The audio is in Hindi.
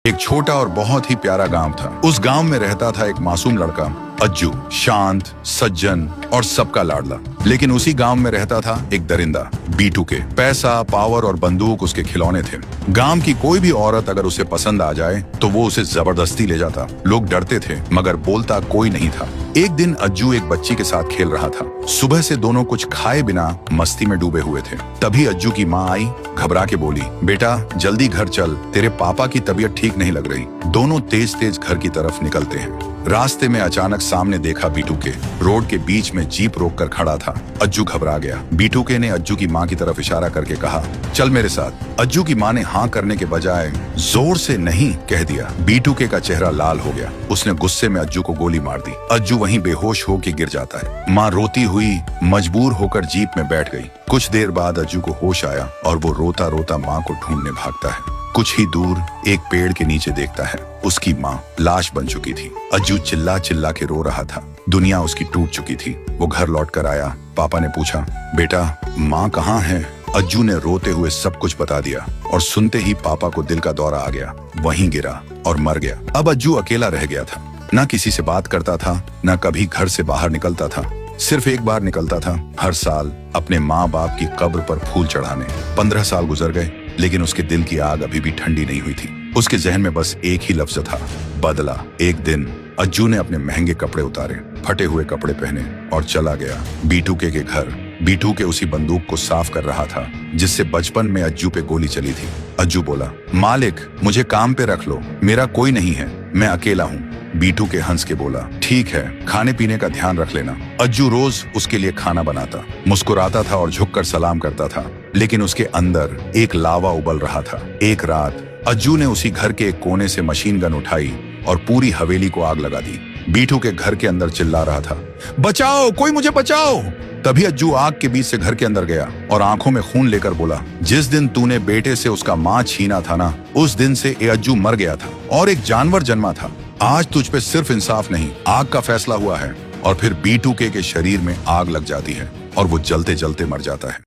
एक छोटा और बहुत ही प्यारा गांव था। उस गांव में रहता था एक मासूम लड़का अज्जू, शांत, सज्जन और सबका लाडला। लेकिन उसी गांव में रहता था एक दरिंदा बीटू के। पैसा, पावर और बंदूक उसके खिलौने थे। गांव की कोई भी औरत अगर उसे पसंद आ जाए तो वो उसे जबरदस्ती ले जाता। लोग डरते थे मगर बोलता कोई नहीं था। एक दिन अज्जू एक बच्ची के साथ खेल रहा था। सुबह से दोनों कुछ खाए बिना मस्ती में डूबे हुए थे। तभी अज्जू की माँ आई, घबरा के बोली, बेटा जल्दी घर चल, तेरे पापा की तबीयत ठीक नहीं लग रही। दोनों तेज तेज घर की तरफ निकलते हैं। रास्ते में अचानक सामने देखा बीटू के। रोड के बीच में जीप रोककर खड़ा था। अज्जू घबरा गया। बीटू के ने अज्जू की माँ की तरफ इशारा करके कहा, चल मेरे साथ। अज्जू की माँ ने हाँ करने के बजाय जोर से नहीं कह दिया। बीटू के का चेहरा लाल हो गया। उसने गुस्से में अज्जू को गोली मार दी। अज्जू वहीं बेहोश होकर गिर जाता है। माँ रोती हुई मजबूर होकर जीप में बैठ गई। कुछ देर बाद अज्जू को होश आया और वो रोता रोता माँ को ढूंढने भागता है। कुछ ही दूर एक पेड़ के नीचे देखता है, उसकी माँ लाश बन चुकी थी। अज्जू चिल्ला चिल्ला के रो रहा था। दुनिया उसकी टूट चुकी थी। वो घर लौट कर आया। पापा ने पूछा, बेटा माँ कहाँ है? अज्जू ने रोते हुए सब कुछ बता दिया और सुनते ही पापा को दिल का दौरा आ गया। वहीं गिरा और मर गया। अब अज्जू अकेला रह गया था। न किसी से बात करता था, न कभी घर से बाहर निकलता था। सिर्फ एक बार निकलता था, हर साल अपने माँ बाप की कब्र पर फूल चढ़ाने। 15 साल गुजर गए लेकिन उसके दिल की आग अभी भी ठंडी नहीं हुई थी। उसके जहन में बस एक ही लफ्ज था, बदला। एक दिन अज्जू ने अपने महंगे कपड़े उतारे, फटे हुए कपड़े पहने और चला गया बीटू के घर। बीटू के उसी बंदूक को साफ कर रहा था जिससे बचपन में अज्जू पे गोली चली थी। अज्जू बोला, मालिक मुझे काम पे रख लो, मेरा कोई नहीं है, मैं अकेला हूँ। बीटू के हंस के बोला, ठीक है, खाने पीने का ध्यान रख लेना। अज्जू रोज उसके लिए खाना बनाता, मुस्कुराता था और झुककर सलाम करता था। लेकिन उसके अंदर एक लावा उबल रहा था। एक रात अज्जू ने उसी घर के एक कोने से मशीन गन उठाई और पूरी हवेली को आग लगा दी। बीटू के घर के अंदर चिल्ला रहा था, बचाओ, कोई मुझे बचाओ। तभी अज्जू आग के बीच से घर के अंदर गया और आंखों में खून लेकर बोला, जिस दिन तूने बेटे से उसका माँ छीना था ना, उस दिन से ये अज्जू मर गया था और एक जानवर जन्मा था। आज तुझ पे सिर्फ इंसाफ नहीं, आग का फैसला हुआ है। और फिर बीटू के शरीर में आग लग जाती है और वो जलते जलते मर जाता है।